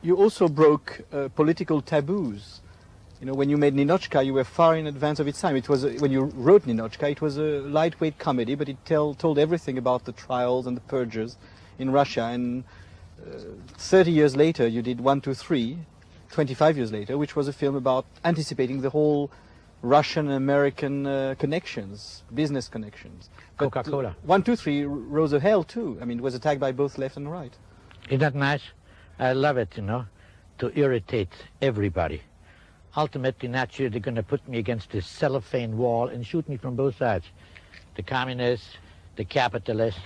You also broke political taboos. You know, when you made Ninochka, you were far in advance of its time. It was when you wrote Ninochka, it was a lightweight comedy, but it told everything about the trials and the purges in Russia. And 30 years later, you did 1, 2, 3, 25 years later, which was a film about anticipating the whole Russian-American connections, business connections. But Coca-Cola. 1, 2, 3 rose of hell too. I mean, it was attacked by both left and right. Isn't that nice? I love it, you know, to irritate everybody. Ultimately, naturally, they're going to put me against this cellophane wall and shoot me from both sides. The communists, the capitalists.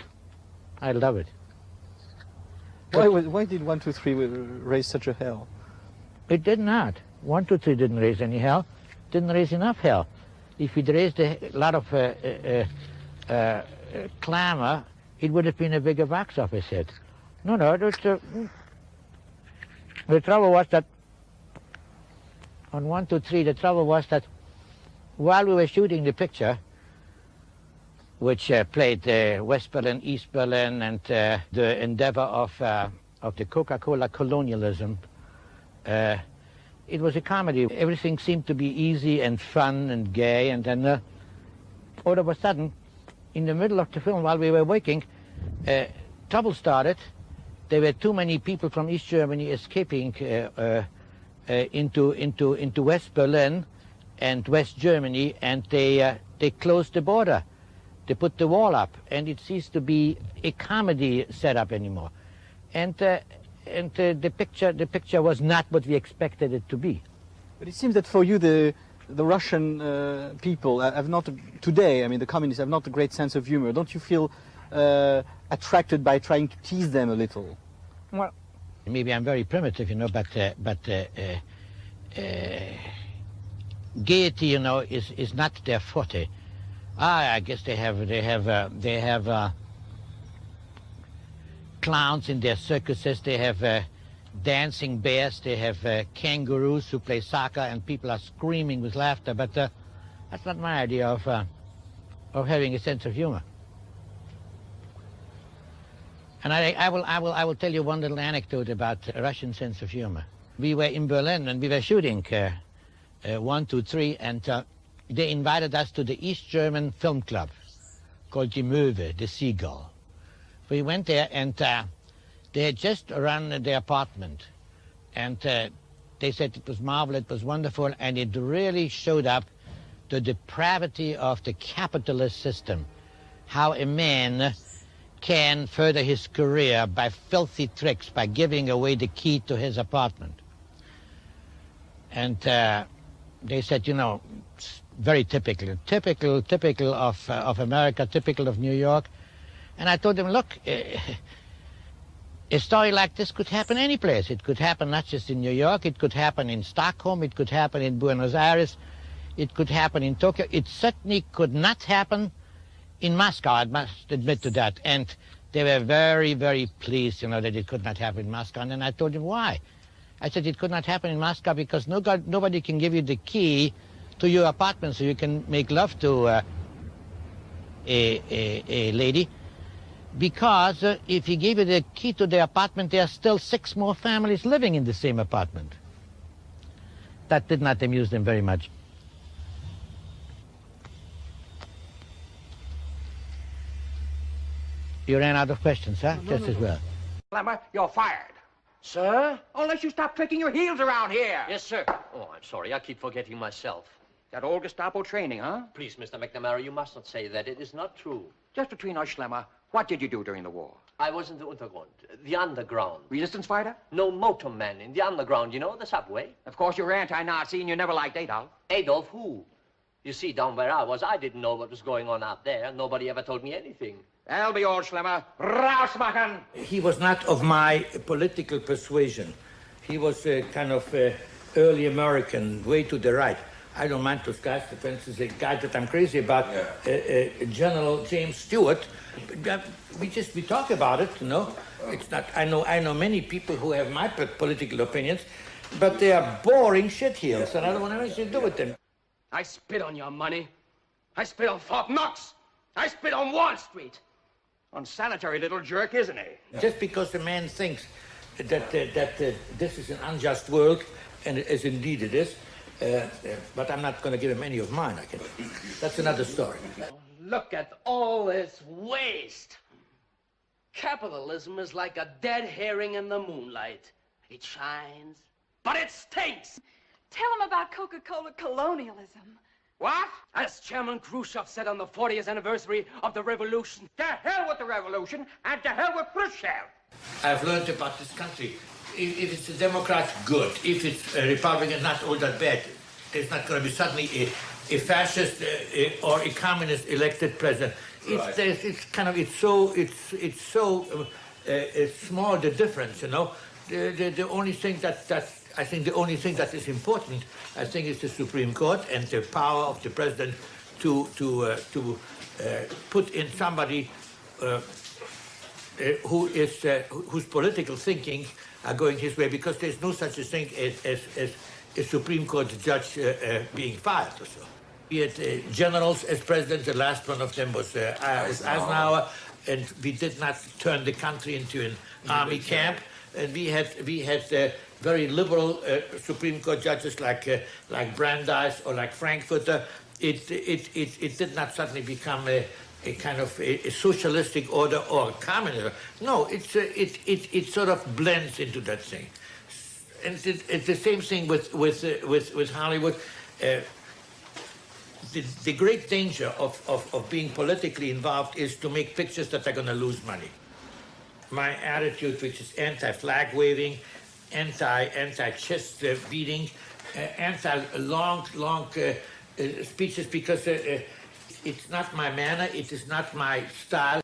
I love it. Why did 1, 2, 3 raise such a hell? It did not. 1, 2, 3 didn't raise any hell. Didn't raise enough hell. If it raised a lot of clamor, it would have been a bigger box office hit. No, the trouble was that on 1, 2, 3, the trouble was that while we were shooting the picture, which played West Berlin, East Berlin, and the endeavor of the Coca-Cola colonialism, it was a comedy. Everything seemed to be easy and fun and gay, and then all of a sudden, in the middle of the film, while we were working, trouble started. There were too many people from East Germany escaping into West Berlin and West Germany, and they closed the border. They put the wall up, and it ceased to be a comedy setup anymore. And the picture was not what we expected it to be. But it seems that for you, the Russian people have not today. I mean, the communists have not a great sense of humor. Don't you feel attracted by trying to tease them a little? Well, maybe I'm very primitive, you know, but gaiety, you know, is not their forte. I guess they have clowns in their circuses. They have dancing bears. They have kangaroos who play soccer, and people are screaming with laughter. But that's not my idea of having a sense of humor. And I will tell you one little anecdote about a Russian sense of humor. We were in Berlin and we were shooting 1, 2, 3, and they invited us to the East German film club called Die Möwe, the Seagull. We went there, and they had just run their apartment, and they said it was marvelous, it was wonderful, and it really showed up the depravity of the capitalist system, how a man can further his career by filthy tricks, by giving away the key to his apartment. And they said, you know, very typical of America, typical of New York. And I told them, look, a story like this could happen any place. It could happen not just in New York, it could happen in Stockholm, it could happen in Buenos Aires, it could happen in Tokyo. It certainly could not happen in Moscow, I must admit to that. And they were very, very pleased, you know, that it could not happen in Moscow. And then I told them why. I said it could not happen in Moscow because nobody can give you the key to your apartment so you can make love to a lady. Because if he gave you the key to the apartment, there are still 6 more families living in the same apartment. That did not amuse them very much. You ran out of questions, huh? Just as well. Lemmer, you're fired. Sir? Unless you stop clicking your heels around here. Yes, sir. Oh, I'm sorry. I keep forgetting myself. That old Gestapo training, huh? Please, Mr. McNamara, you must not say that. It is not true. Just between us, Schlemmer, what did you do during the war? I was in the Untergrund, the underground. Resistance fighter? No, motorman in the underground, you know, the subway. Of course, you were anti-Nazi and you never liked Adolf. Adolf who? You see, down where I was, I didn't know what was going on out there. Nobody ever told me anything. That'll be all, Schlemmer. Rausmachen! He was not of my political persuasion. He was a kind of early American, way to the right. I don't mind to discuss, for instance, a guy that I'm crazy about, General James Stewart. We talk about it, you know. It's not. I know many people who have my political opinions, but they are boring shitheels, and I don't want anything to do with them. I spit on your money. I spit on Fort Knox. I spit on Wall Street. Unsanitary little jerk, isn't he? Just because a man thinks that this is an unjust world, and as indeed it is. But I'm not going to give him any of mine. That's another story. Look at all this waste. Capitalism is like a dead herring in the moonlight. It shines, but it stinks. Tell him about Coca-Cola colonialism. What? As Chairman Khrushchev said on the 40th anniversary of the revolution. To hell with the revolution, and to hell with Khrushchev. I've learned about this country. If it's a Democrat, good. If it's a Republican, not all that bad. There's not going to be suddenly a fascist or a communist elected president. Right. It's so small, the difference, you know. The only thing I think the only thing that is important, I think, is the Supreme Court and the power of the president to put in somebody whose political thinking are going his way, because there's no such a thing as a Supreme Court judge being fired or so. We had generals as presidents. The last one of them was Eisenhower, and we did not turn the country into an army camp. And we had very liberal Supreme Court judges like Brandeis or like Frankfurter. It did not suddenly become a kind of a socialistic order or a communism. No, it sort of blends into that thing. And it's the same thing with Hollywood. The great danger of being politically involved is to make pictures that are going to lose money. My attitude, which is anti-flag waving, anti-chest beating, anti-long speeches, because it's not my manner, it is not my style.